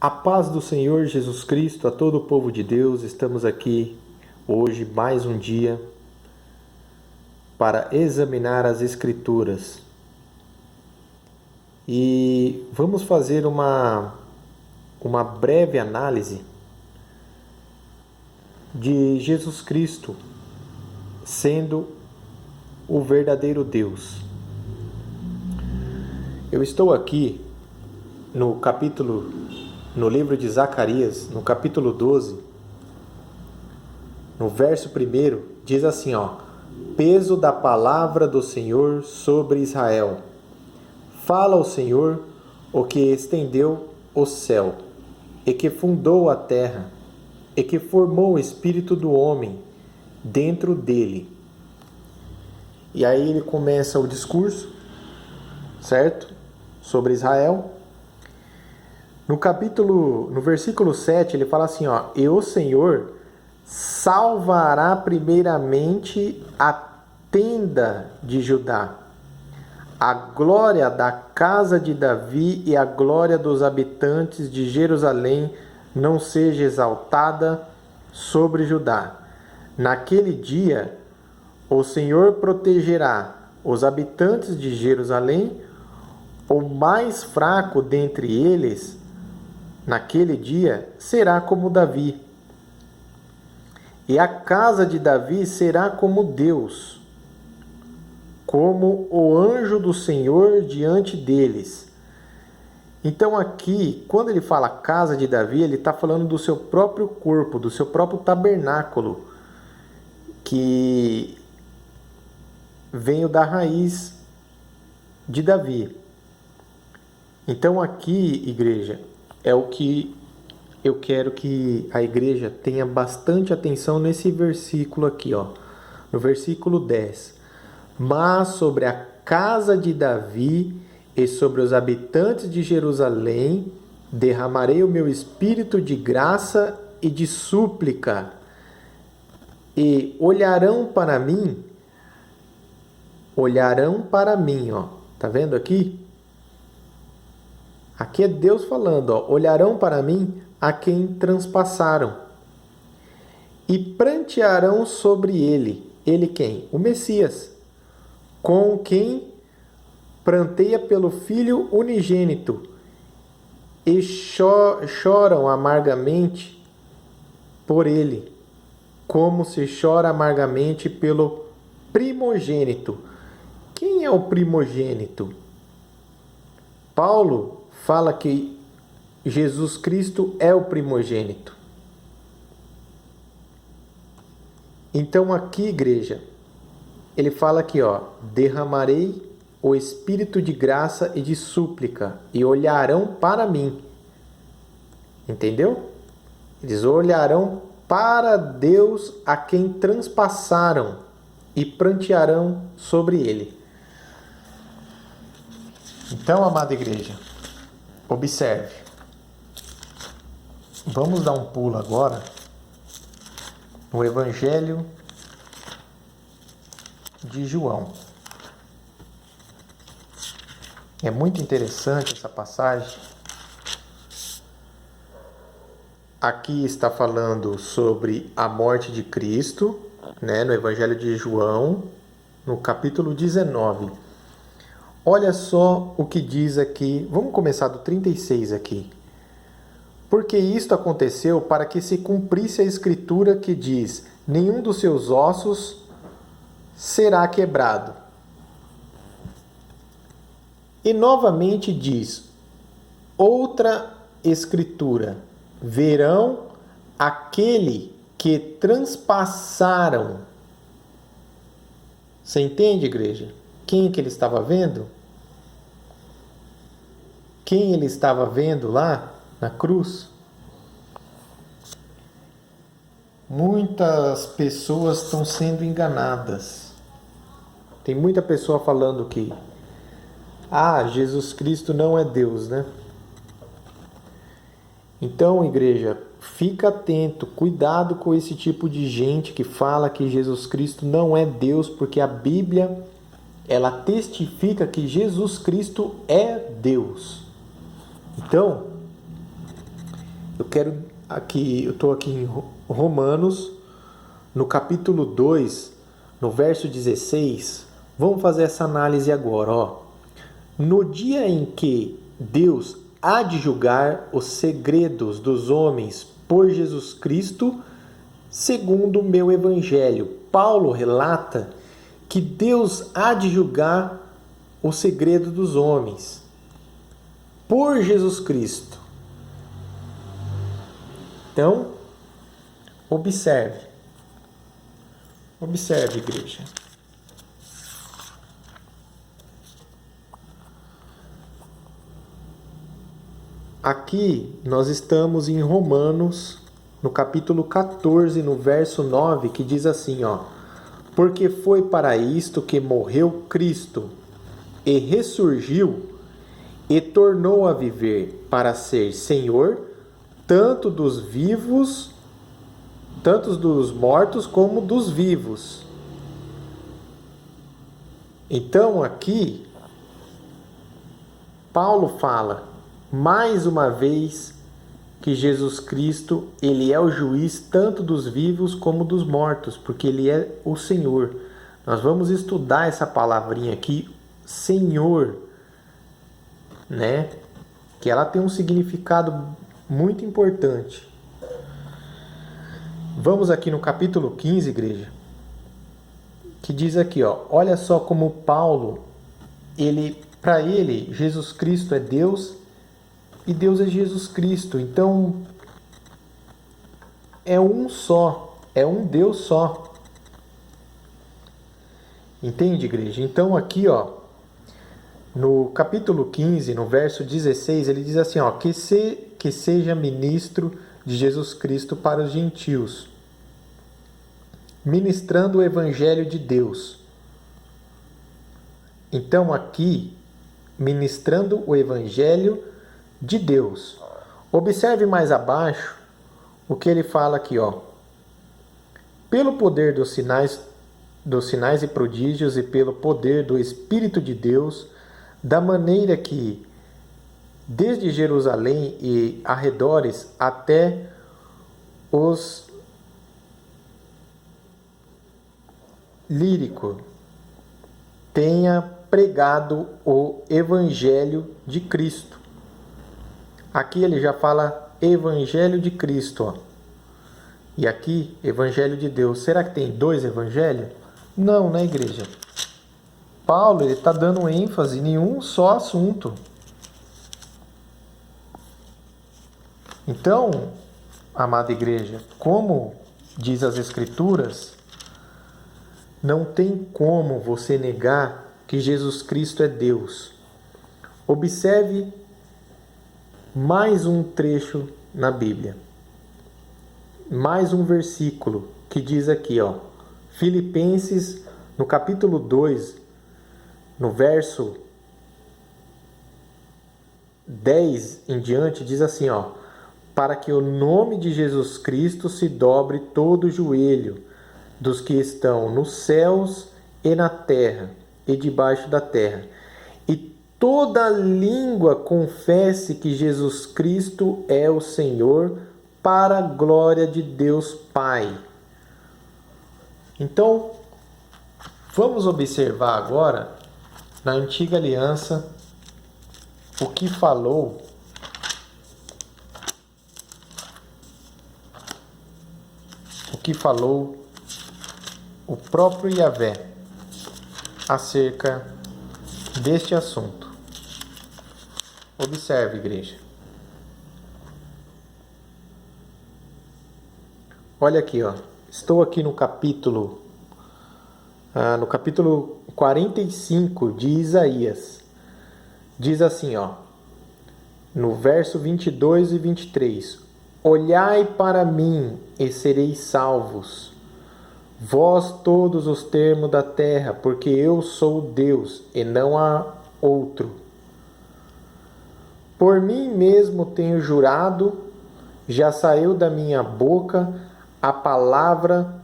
A paz do Senhor Jesus Cristo a todo o povo de Deus. Estamos aqui hoje mais um dia para examinar as Escrituras. E vamos fazer uma breve análise de Jesus Cristo sendo o verdadeiro Deus. Eu estou aqui no livro de Zacarias, no capítulo 12, no verso 1, diz assim, peso da palavra do Senhor sobre Israel. Fala o Senhor, o que estendeu o céu, e que fundou a terra, e que formou o espírito do homem dentro dele. E aí ele começa o discurso, certo? Sobre Israel. No versículo 7, ele fala assim, e o Senhor salvará primeiramente a tenda de Judá, a glória da casa de Davi e a glória dos habitantes de Jerusalém não seja exaltada sobre Judá. Naquele dia, o Senhor protegerá os habitantes de Jerusalém, o mais fraco dentre eles, naquele dia, será como Davi. E a casa de Davi será como Deus, como o anjo do Senhor diante deles. Então aqui, quando ele fala casa de Davi, ele está falando do seu próprio corpo, do seu próprio tabernáculo, que veio da raiz de Davi. Então aqui, igreja, é o que eu quero que a igreja tenha bastante atenção nesse versículo aqui, no versículo 10. Mas sobre a casa de Davi e sobre os habitantes de Jerusalém derramarei o meu espírito de graça e de súplica, e olharão para mim, tá vendo aqui? Aqui é Deus falando, olharão para mim a quem transpassaram e prantearão sobre ele. Ele quem? O Messias, com quem pranteia pelo Filho unigênito e choram amargamente por ele, como se chora amargamente pelo primogênito. Quem é o primogênito? Paulo fala que Jesus Cristo é o primogênito. Então aqui, igreja, ele fala aqui, derramarei o espírito de graça e de súplica e olharão para mim. Entendeu? Eles olharão para Deus a quem transpassaram e prantearão sobre ele. Então, amada igreja, observe. Vamos dar um pulo agora no Evangelho de João. É muito interessante essa passagem. Aqui está falando sobre a morte de Cristo, no Evangelho de João, no capítulo 19. Olha só o que diz aqui. Vamos começar do 36 aqui. Porque isto aconteceu para que se cumprisse a escritura que diz: nenhum dos seus ossos será quebrado. E novamente diz, outra escritura: verão aquele que transpassaram. Você entende, igreja? Quem é que ele estava vendo? Quem ele estava vendo lá na cruz? Muitas pessoas estão sendo enganadas. Tem muita pessoa falando que Jesus Cristo não é Deus, né? Então, igreja, fica atento, cuidado com esse tipo de gente que fala que Jesus Cristo não é Deus, porque a Bíblia, ela testifica que Jesus Cristo é Deus. Então, eu estou aqui em Romanos, no capítulo 2, no verso 16. Vamos fazer essa análise agora, ó. No dia em que Deus há de julgar os segredos dos homens por Jesus Cristo, segundo o meu evangelho. Paulo relata que Deus há de julgar o segredo dos homens por Jesus Cristo. Então, observe, igreja. Aqui nós estamos em Romanos, no capítulo 14, no verso 9, que diz assim, ó: porque foi para isto que morreu Cristo, e ressurgiu, e tornou a viver, para ser Senhor, tanto dos vivos, tanto dos mortos como dos vivos. Então aqui, Paulo fala, mais uma vez, que Jesus Cristo, ele é o juiz tanto dos vivos como dos mortos, porque ele é o Senhor. Nós vamos estudar essa palavrinha aqui, Senhor, né? Que ela tem um significado muito importante. Vamos aqui no capítulo 15, igreja, que diz aqui, ó, olha só como Paulo, para ele, Jesus Cristo é Deus e Deus é Jesus Cristo. Então, é um só, é um Deus só. Entende, igreja? Então, aqui, ó, no capítulo 15, no verso 16, ele diz assim, ó, que seja ministro de Jesus Cristo para os gentios, ministrando o evangelho de Deus. Então, aqui, ministrando o evangelho de Deus. Observe mais abaixo o que ele fala aqui, ó. Pelo poder dos sinais e prodígios e pelo poder do Espírito de Deus, da maneira que, desde Jerusalém e arredores até os lírico, tenha pregado o Evangelho de Cristo. Aqui ele já fala Evangelho de Cristo, ó. E aqui, Evangelho de Deus. Será que tem dois evangelhos? Não, né, igreja? Paulo está dando ênfase em um só assunto. Então, amada igreja, como diz as Escrituras, não tem como você negar que Jesus Cristo é Deus. Observe mais um trecho na Bíblia. Mais um versículo que diz aqui, ó, Filipenses, no capítulo 2, no verso 10 em diante, diz assim, ó, para que o nome de Jesus Cristo se dobre todo o joelho dos que estão nos céus e na terra e debaixo da terra, e toda língua confesse que Jesus Cristo é o Senhor, para a glória de Deus Pai. Então, vamos observar agora, na Antiga Aliança, o que falou o próprio Yahvé acerca deste assunto. Observe, igreja. Olha aqui, ó. Estou aqui no capítulo 45 de Isaías. Diz assim, ó, no verso 22 e 23. Olhai para mim e sereis salvos, vós todos os termos da terra, porque eu sou Deus e não há outro. Por mim mesmo tenho jurado, já saiu da minha boca a palavra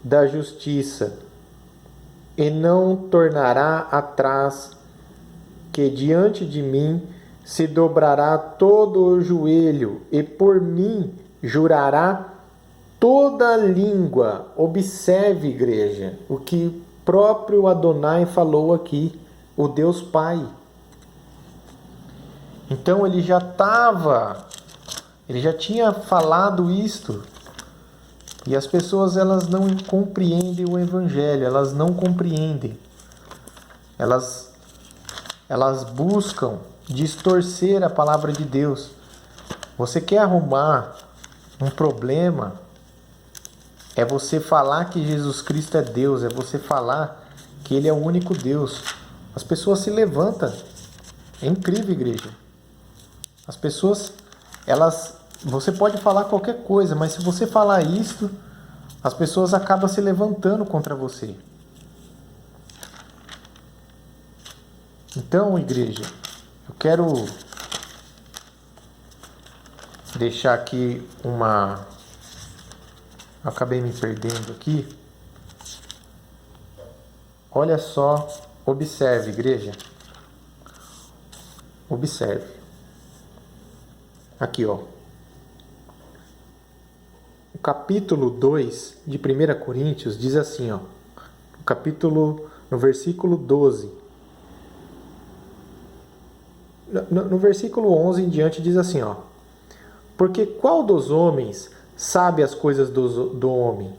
da justiça, e não tornará atrás, que diante de mim se dobrará todo o joelho, e por mim jurará toda língua. Observe, igreja, o que próprio Adonai falou aqui, o Deus Pai. Então ele já tinha falado isto. E as pessoas, elas não compreendem o evangelho, elas não compreendem. Elas buscam distorcer a palavra de Deus. Você quer arrumar um problema? É você falar que Jesus Cristo é Deus, é você falar que Ele é o único Deus. As pessoas se levantam. É incrível, igreja. As pessoas, você pode falar qualquer coisa, mas se você falar isto, as pessoas acabam se levantando contra você. Então, igreja, eu quero deixar aqui eu acabei me perdendo aqui. Olha só, observe, igreja. Observe. Aqui, ó. O capítulo 2 de 1 Coríntios diz assim, ó. No versículo 12. No versículo 11 em diante diz assim, ó. Porque qual dos homens sabe as coisas do homem,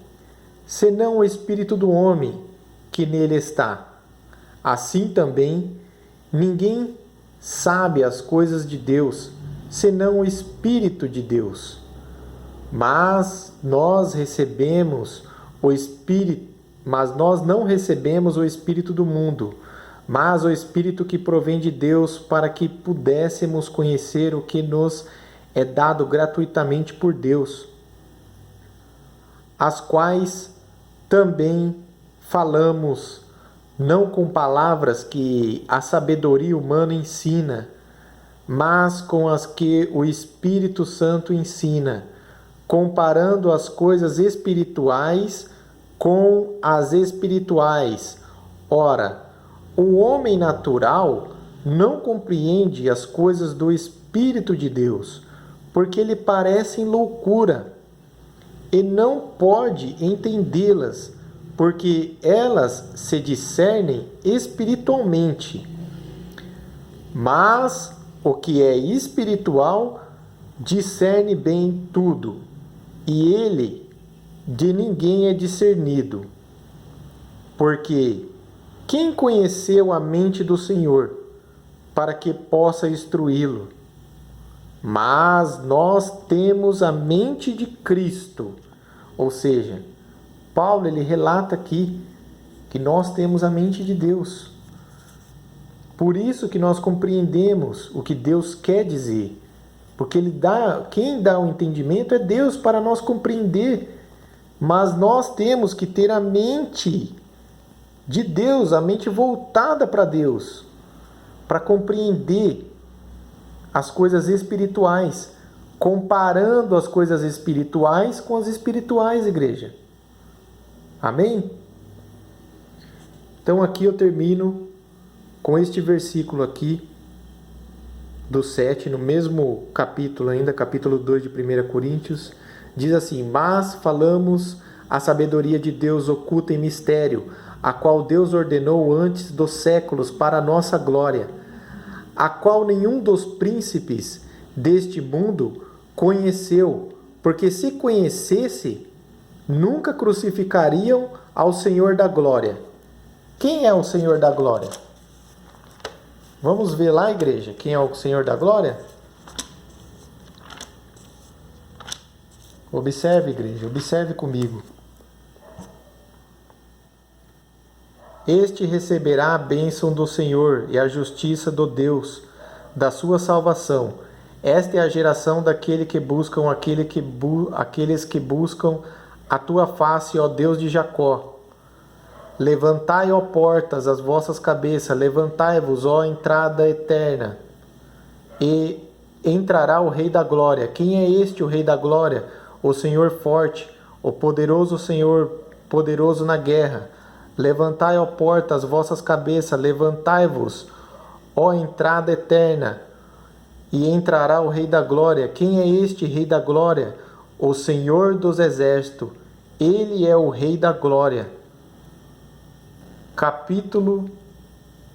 senão o espírito do homem que nele está? Assim também, ninguém sabe as coisas de Deus, senão o Espírito de Deus. Mas nós não recebemos o Espírito do mundo, mas o Espírito que provém de Deus, para que pudéssemos conhecer o que nos é dado gratuitamente por Deus, as quais também falamos, não com palavras que a sabedoria humana ensina, mas com as que o Espírito Santo ensina, comparando as coisas espirituais com as espirituais. Ora, o homem natural não compreende as coisas do Espírito de Deus, porque lhe parecem loucura, e não pode entendê-las, porque elas se discernem espiritualmente. Mas o que é espiritual discerne bem tudo, e ele de ninguém é discernido. Porque quem conheceu a mente do Senhor, para que possa instruí-lo? Mas nós temos a mente de Cristo. Ou seja, Paulo ele relata aqui que nós temos a mente de Deus. Por isso que nós compreendemos o que Deus quer dizer. Porque quem dá o entendimento é Deus para nós compreender. Mas nós temos que ter a mente de Deus, a mente voltada para Deus, para compreender as coisas espirituais, comparando as coisas espirituais com as espirituais, igreja. Amém? Então aqui eu termino com este versículo aqui do 7, no mesmo capítulo ainda, capítulo 2 de 1 Coríntios, diz assim: mas falamos a sabedoria de Deus oculta em mistério, a qual Deus ordenou antes dos séculos para a nossa glória, a qual nenhum dos príncipes deste mundo conheceu, porque se conhecesse, nunca crucificariam ao Senhor da glória. Quem é o Senhor da glória? Vamos ver lá, igreja, quem é o Senhor da glória? Observe, igreja, observe comigo. Este receberá a bênção do Senhor e a justiça do Deus, da sua salvação. Esta é a geração daqueles que buscam a tua face, ó Deus de Jacó. Levantai, ó portas, as vossas cabeças, levantai-vos, ó entrada eterna, e entrará o Rei da Glória. Quem é este, o Rei da Glória? O Senhor forte, o poderoso Senhor, poderoso na guerra. Levantai, ó portas, as vossas cabeças, levantai-vos, ó entrada eterna, e entrará o Rei da Glória. Quem é este Rei da Glória? O Senhor dos Exércitos. Ele é o Rei da Glória. Capítulo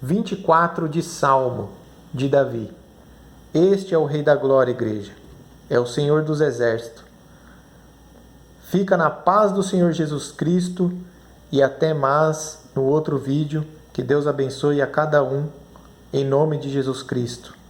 24 de Salmo de Davi. Este é o Rei da Glória, igreja. É o Senhor dos Exércitos. Fica na paz do Senhor Jesus Cristo e até mais no outro vídeo. Que Deus abençoe a cada um, em nome de Jesus Cristo.